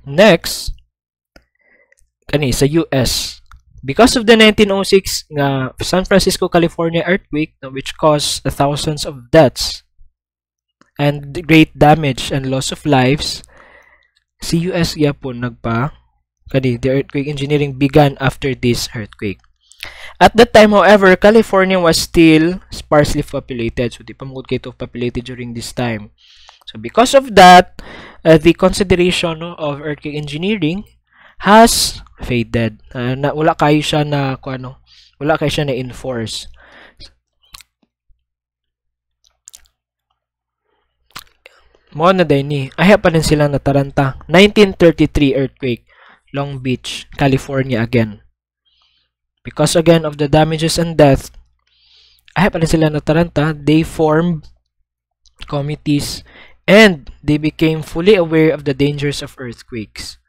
Next, kani sa US. Because of the 1906 nga San Francisco, California earthquake which caused thousands of deaths and great damage and loss of lives, si US gyapon nagpa kani the earthquake engineering began after this earthquake. At that time, however, California was still sparsely populated. So, di pa mo kayo populated during this time. So, because of that, the consideration of earthquake engineering has faded. Wala kayo siya na, wala kayo siya na enforce. Mo na din ni. Ahya pa din sila na Taranta. 1933 earthquake, Long Beach, California again. Because again of the damages and death, ahya pa din sila na Taranta, they formed committees and they became fully aware of the dangers of earthquakes.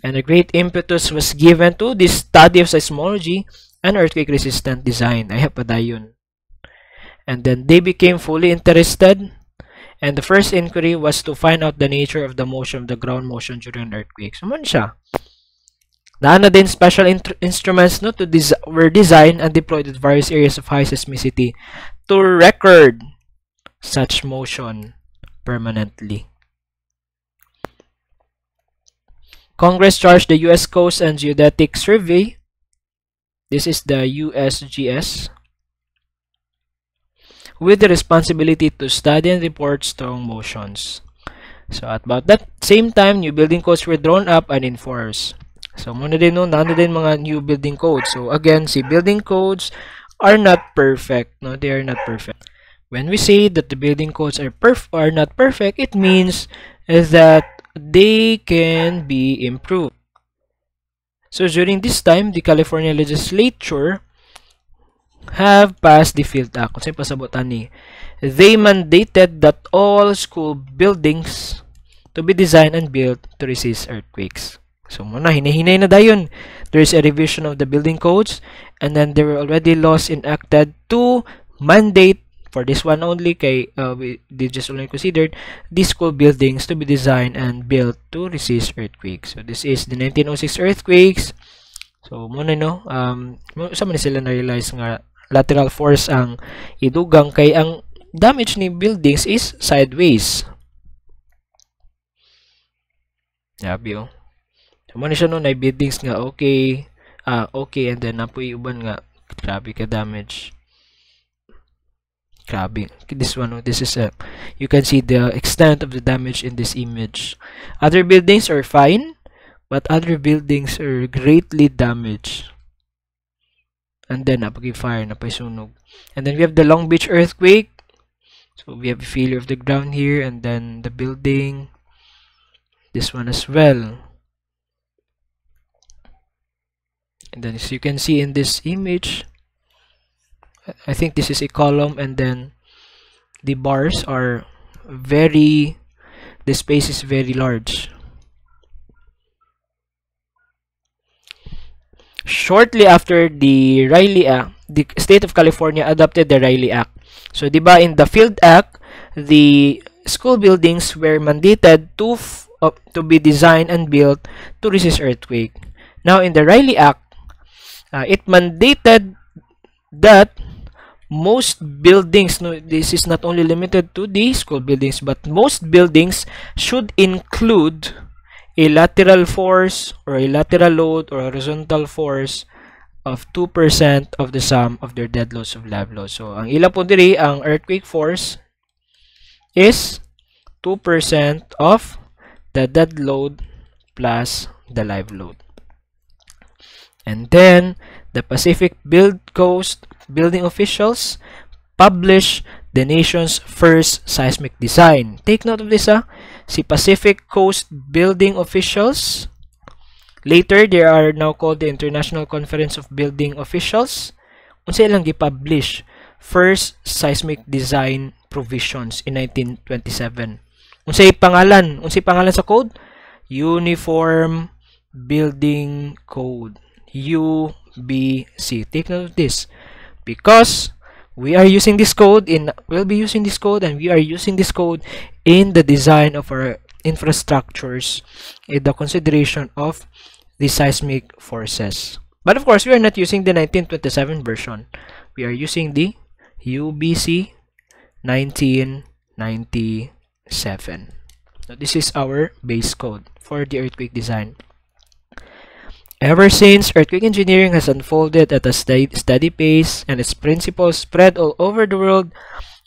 And a great impetus was given to this study of seismology and earthquake-resistant design. Ahya pa dayon. And then they became fully interested, and the first inquiry was to find out the nature of the motion of the ground motion during an earthquake. So, man siya. Naana din special instruments no, were designed and deployed at various areas of high seismicity to record such motion permanently. Congress charged the U.S. Coast and Geodetic Survey, this is the USGS, with the responsibility to study and report strong motions. So at about that same time, new building codes were drawn up and enforced. So muna din no, nano din mga new building codes. So again, see, building codes are not perfect. No, they are not perfect. When we say that the building codes are not perfect, it means that they can be improved. So during this time, the California legislature have passed the Field Act. Kung saan pasabutan ni, they mandated that all school buildings to be designed and built to resist earthquakes. So muna, hinahinay na dayon. There is a revision of the building codes, and then there were already laws enacted to mandate for this one only, kay they just only considered these school buildings to be designed and built to resist earthquakes. So this is the 1906 earthquakes. So muna no, sa man sila na-realize nga lateral force ang idugang, kay ang damage ni buildings is sideways. Yabi oh. So muna siya no, na buildings nga okay, okay, and then napoy uban nga grabe ka damage. Grabe. This one, this is you can see the extent of the damage in this image. Other buildings are fine, but other buildings are greatly damaged. And then napagi fire, napay sunog. And then we have the Long Beach earthquake. So we have a failure of the ground here, and then the building. This one as well. And then as you can see in this image, I think this is a column, and then the bars are the space is very large. Shortly after the Riley Act, the state of California adopted the Riley Act. So, diba, in the Field Act, the school buildings were mandated to be designed and built to resist earthquake. Now, in the Riley Act, it mandated that most buildings, no, this is not only limited to the school buildings, but most buildings should include a lateral force or a lateral load or a horizontal force of 2% of the sum of their dead loads of live load. So, ang ila po diri, ang earthquake force is 2% of the dead load plus the live load. And then, the Pacific Coast building officials publish the nation's first seismic design. Take note of this, si Pacific Coast building officials. Later, they are now called the International Conference of Building Officials. Unsa ilang gi-publish first seismic design provisions in 1927. Unsay pangalan sa code? Uniform Building Code, UBC. Take note of this, because we'll be using this code and we are using this code in the design of our infrastructures in the consideration of the seismic forces. But of course, we are not using the 1927 version. We are using the UBC 1997. So this is our base code for the earthquake design. Ever since, earthquake engineering has unfolded at a steady pace and its principles spread all over the world,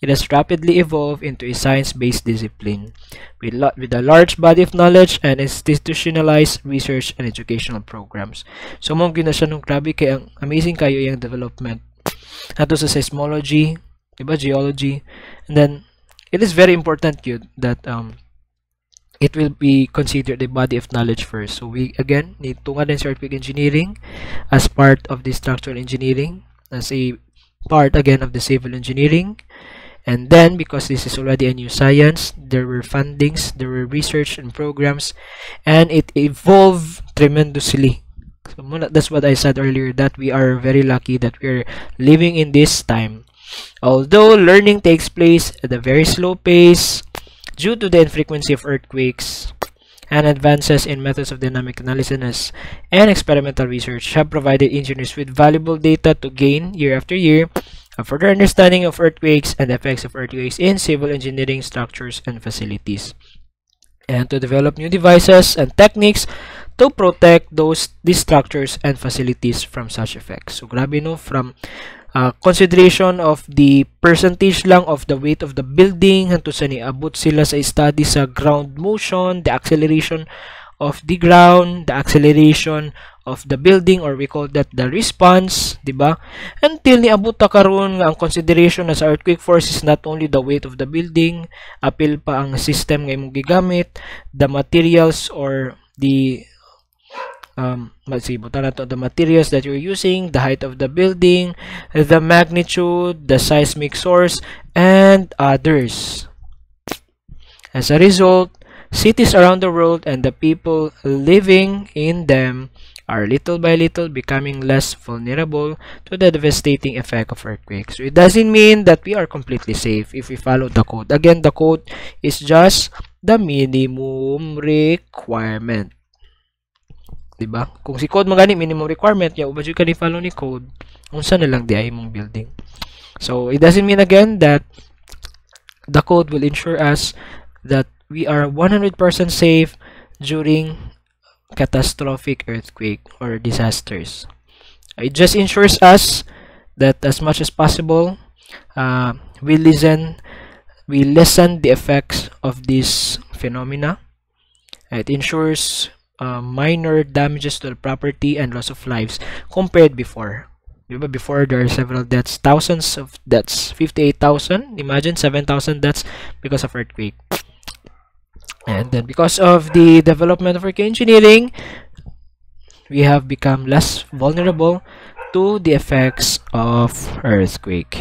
it has rapidly evolved into a science-based discipline with a large body of knowledge and institutionalized research and educational programs. So, mong gina siya nung grabe kay ang amazing kayo yung development. Ato sa seismology, diba, geology, and then it is very important yun that it will be considered a body of knowledge first. So we again need tunga din sa earthquake engineering as part of the structural engineering, as a part again of the civil engineering. And then, because this is already a new science, there were fundings, there were research and programs, and it evolved tremendously. So that's what I said earlier, that we are very lucky that we're living in this time. Although learning takes place at a very slow pace due to the infrequency of earthquakes, and advances in methods of dynamic analysis and experimental research have provided engineers with valuable data to gain year after year a further understanding of earthquakes and the effects of earthquakes in civil engineering structures and facilities, and to develop new devices and techniques to protect these structures and facilities from such effects. So grabe no, from consideration of the percentage lang of the weight of the building hanto sa niabot sila sa study sa ground motion, the acceleration of the ground, the acceleration of the building, or we call that the response, diba? Until niabot ta karon nga ang consideration na sa earthquake force is not only the weight of the building, apil pa ang system nga imong gigamit, the materials or the the materials that you're using, the height of the building, the magnitude, the seismic source, and others. As a result, cities around the world and the people living in them are little by little becoming less vulnerable to the devastating effect of earthquakes. So it doesn't mean that we are completely safe if we follow the code. Again, the code is just the minimum requirement. Diba? Kung si code magani minimum requirement, ya ubadyo ka ni follow ni code, unsa na lang di ay mong building. So it doesn't mean again that the code will ensure us that we are 100% safe during catastrophic earthquake or disasters. It just ensures us that as much as possible we lessen the effects of these phenomena. It ensures minor damages to the property and loss of lives compared before. Before there are several deaths, thousands of deaths, 58,000. Imagine 7,000 deaths because of earthquake. And then because of the development of earthquake engineering, we have become less vulnerable to the effects of earthquake.